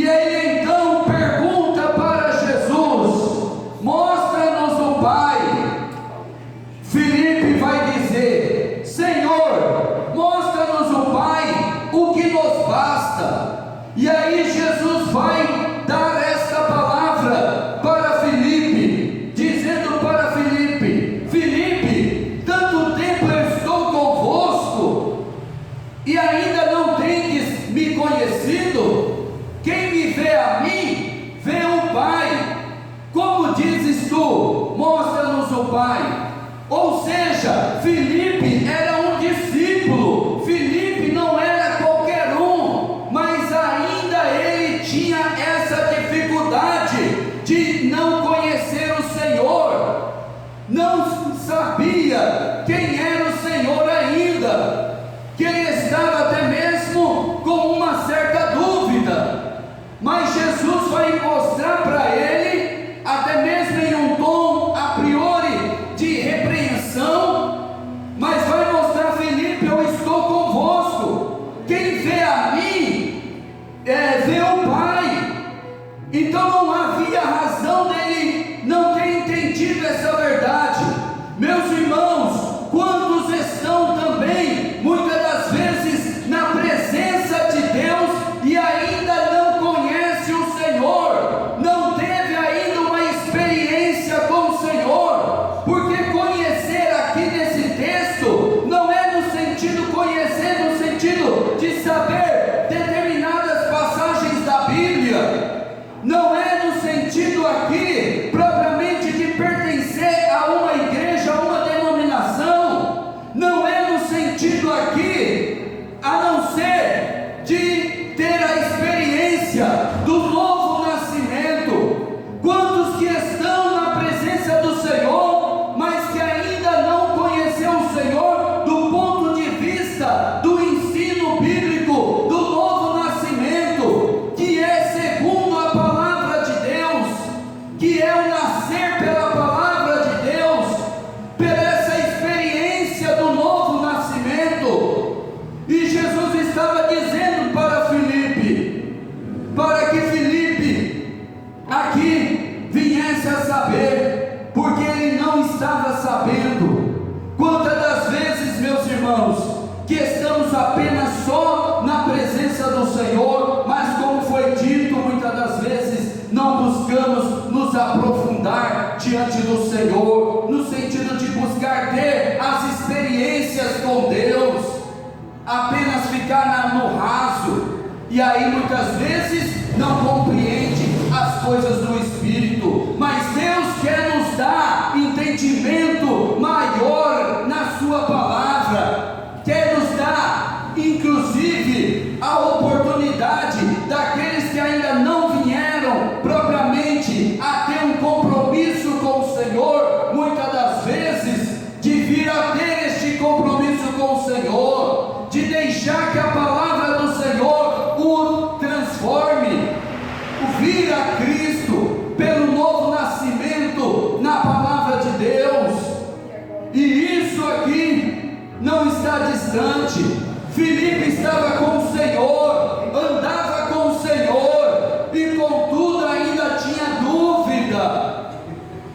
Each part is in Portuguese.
E ele então pergunta para Jesus: mostra-nos o Pai. Filipe vai dizer: Senhor, mostra-nos o Pai, o que nos basta. E aí Jesus vai dar esta palavra para Filipe, dizendo para Filipe: Filipe, tanto tempo eu estou convosco e ainda não tendes me conhecido? Quem me vê a mim, vê o Pai. Como dizes tu, mostra-nos o Pai? Ou seja, Filipe era um discípulo, Filipe não era qualquer um, mas ainda ele tinha essa dificuldade de não conhecer o Senhor, não sabia quem era o Senhor ainda, que ele estava até mesmo com uma certa dúvida, mas Jesus vai mostrar para ele, até mesmo em um tom a priori de repreensão, mas vai mostrar: Filipe, eu estou convosco, quem vê a mim, vê o Pai. Então não havia razão dele não ter entendido essa verdade. Meus irmãos, quantos estão também, muitas das vezes, na presença de Deus e ainda não conhece o Senhor, não teve ainda uma experiência com o Senhor? Porque conhecer aqui nesse texto não é no sentido conhecer, no sentido de saber determinadas passagens da Bíblia, não é no sentido aqui propriamente de pertencer a uma igreja, a uma denominação, não é no sentido aqui a não ser de ter a experiência do novo nascimento. Quantos que estão na presença do Senhor, mas que ainda não conheceu o Senhor do ponto de vista do ensino bíblico do novo nascimento, que é segundo a palavra de Deus, que é o nascer pela palavra de Deus, por essa experiência do novo nascimento. E Jesus estava dizendo para Filipe, para que Filipe aqui viesse a saber, porque ele não estava sabendo. Quantas das vezes, meus irmãos, que estamos apenas só na presença do Senhor, mas como foi dito, muitas das vezes não buscamos nos aprofundar diante do Senhor, no sentido de buscar ter as experiências com Deus, apenas ficar no raso, e aí muitas vezes não compreende as coisas do Espírito. Mas Deus quer nos dar entendimento maior na sua palavra, quer nos dar inclusive a oportunidade daqueles que ainda não vieram propriamente a ter um compromisso com o Senhor, muitas das vezes de vir a ter este compromisso com o Senhor, de deixar que a palavra do Senhor o transforme, o vir a Cristo pelo novo nascimento na palavra de Deus. E isso aqui não está distante. Filipe estava com o Senhor, andava com o Senhor, e contudo ainda tinha dúvida.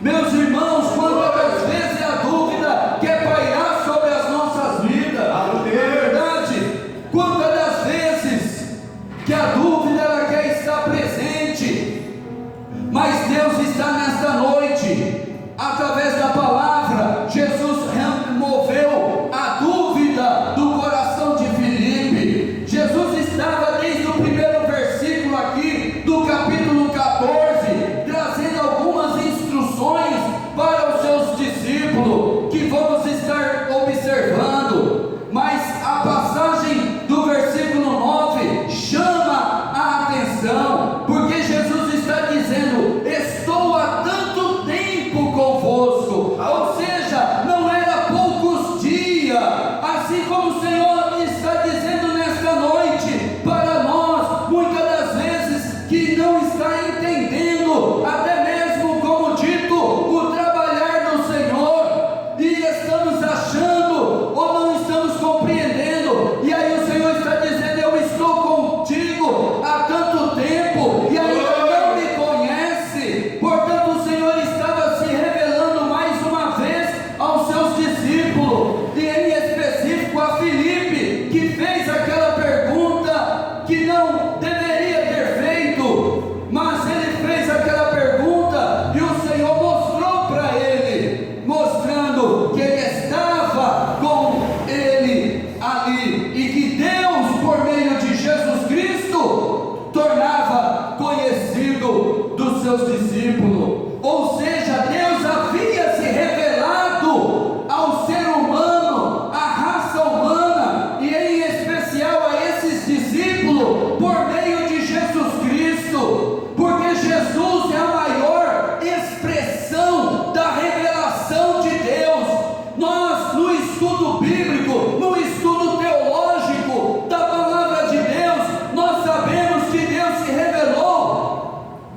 Meus irmãos, quantas das vezes a dúvida quer pairar sobre as nossas vidas? Não é verdade? Quantas das vezes que a dúvida ela quer estar presente, mas Deus está nesta noite, através da palavra. Jesus removeu a dúvida do coração de Filipe. Jesus estava desde o primeiro versículo aqui do capítulo 14, trazendo algumas instruções para os seus discípulos, que vamos estar observando. Mas a passagem do versículo 9 chama a atenção, porque Jesus está dizendo: estou há tanto tempo convosco. Ou seja, não era poucos dias, assim como o Senhor está dizendo nesta noite para nós, muitas das vezes que não está entendendo, até mesmo como dito, o trabalhar do Senhor, e estamos achando ou não estamos compreendendo, e aí o Senhor está dizendo: eu estou contigo há tanto tempo, seus discípulos. Ou seja, Deus havia se revelado ao ser humano, à raça humana, e em especial a esses discípulos, por meio de Jesus Cristo, porque Jesus é a maior expressão da revelação de Deus. Nós, no estudo bíblico, no estudo teológico da palavra de Deus, nós sabemos que Deus se revelou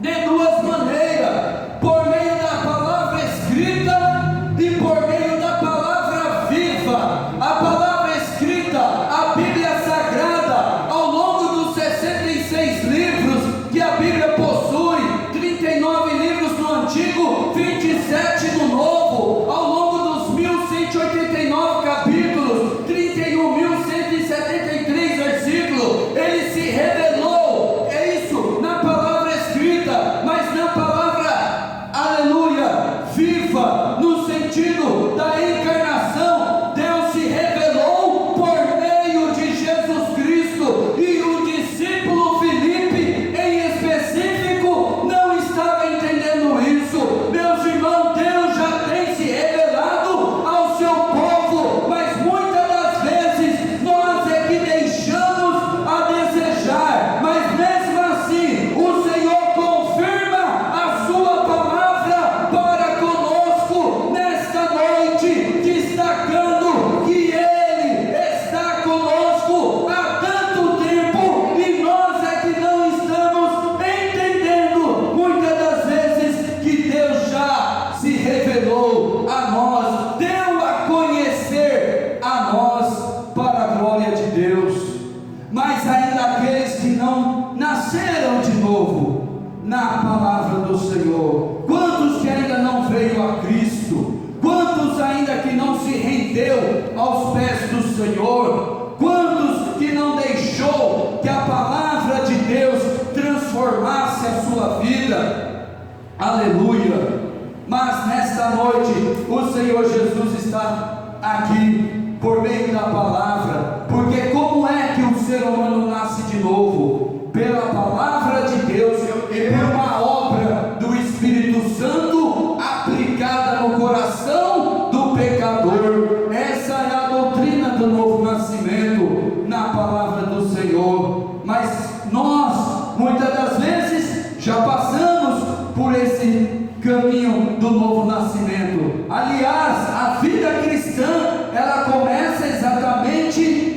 de duas maneiras: por meio da palavra escrita e por meio da palavra viva. A palavra escrita, a Bíblia Sagrada, ao longo dos 66 livros que a Bíblia possui, 39 livros no Antigo, 27 no Novo, ao longo dos 1189 capítulos, 31.173 versículos, ele se revelou, é isso, na palavra escrita, mas na palavra, aleluia, viva, no sentido da encarnação. Deus se revelou por meio de Jesus Cristo, e o discípulo Filipe, em específico, não estava entendendo isso. Meus irmãos, Deus já tem se revelado ao seu povo, mas muitas das vezes nós é que deixamos a desejar. Mas mesmo assim, o Senhor confirma a sua palavra para conosco nesta noite, destacando que Ele está conosco há tanto tempo, e nós é que não estamos entendendo muitas das vezes que Deus já se revelou a nós, deu a conhecer a nós para a glória de Deus. Mas ainda aqueles que não nasceram de novo na palavra do Senhor, quantos que ainda não veio a Cristo, quantos ainda que não se rendeu aos pés do Senhor, quantos que não deixou que a palavra de Deus transformasse a sua vida, aleluia. Mas nesta noite, o Senhor Jesus está aqui por meio da palavra, porque como é que o ser humano nasce de novo? Pela palavra de Deus e por uma obra do Espírito Santo aplicada no coração do pecador. Essa é a doutrina do novo nascimento na palavra do Senhor. Mas nós, muitas das vezes, já passamos por esse caminho do novo nascimento. Aliás, a vida cristã, ela começa exatamente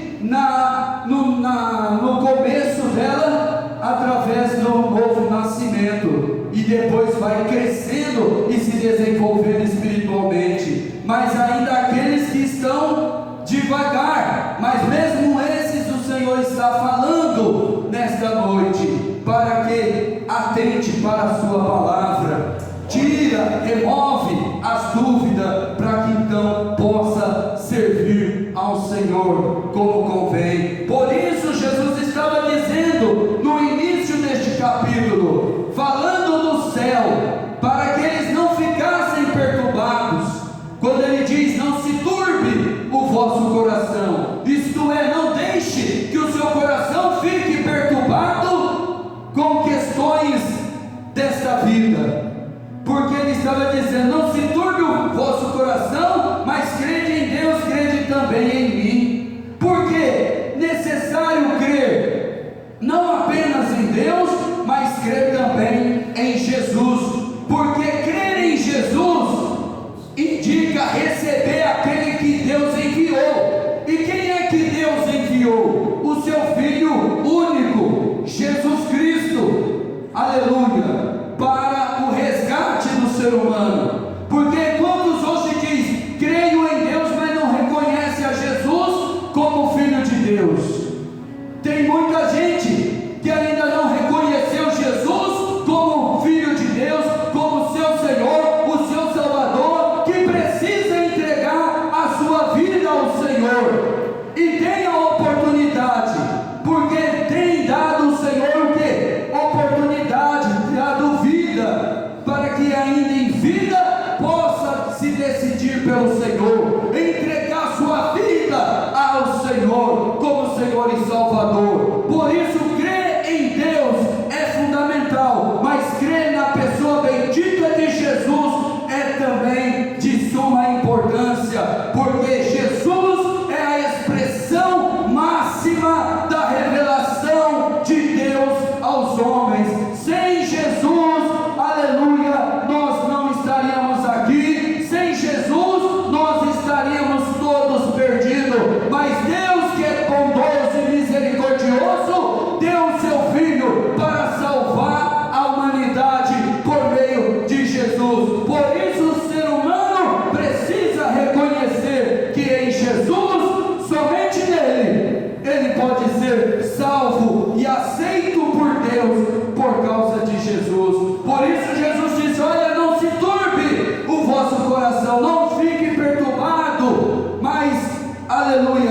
no começo dela, através do novo nascimento, e depois vai crescendo e se desenvolvendo espiritualmente. Mas ainda aqueles que estão devagar, mas mesmo esses o Senhor está falando nesta noite, para que atente para a sua palavra, remove as dúvidas, para que então possa servir ao Senhor como convém. Por isso Jesus estava dizendo no início deste capítulo, falando do céu, para que eles não ficassem perturbados, quando ele diz: não se turbe o vosso coração, isto é, não deixe que o seu coração fique perturbado com questões desta vida, porque ele estava dizendo: não se turbe o vosso coração, mas crede em Deus, crede também em mim. Porque necessário crer não apenas em Deus, mas crer também em Jesus, porque crer em Jesus indica receber aquele que Deus enviou. E quem é que Deus enviou? O seu Filho único, Jesus Cristo, aleluia, para o resgate do ser humano. Porque quantos hoje diz: creio em Deus, mas não reconhece a Jesus como Filho de Deus? Tem muita gente que ainda não reconheceu Jesus como Filho de Deus, como seu Senhor, o seu Salvador, que precisa entregar a sua vida ao Senhor. E tem a oportunidade, porque tem dado o Senhor o quê? Oportunidade, dado vida, para que ainda em vida possa se decidir pelo Senhor, entregar sua vida ao Senhor como Senhor e Salvador. Por isso, crer em Deus é fundamental, mas crer na pessoa Deus por causa de Jesus. Por isso Jesus disse: olha, não se turbe o vosso coração, não fique perturbado, mas, aleluia,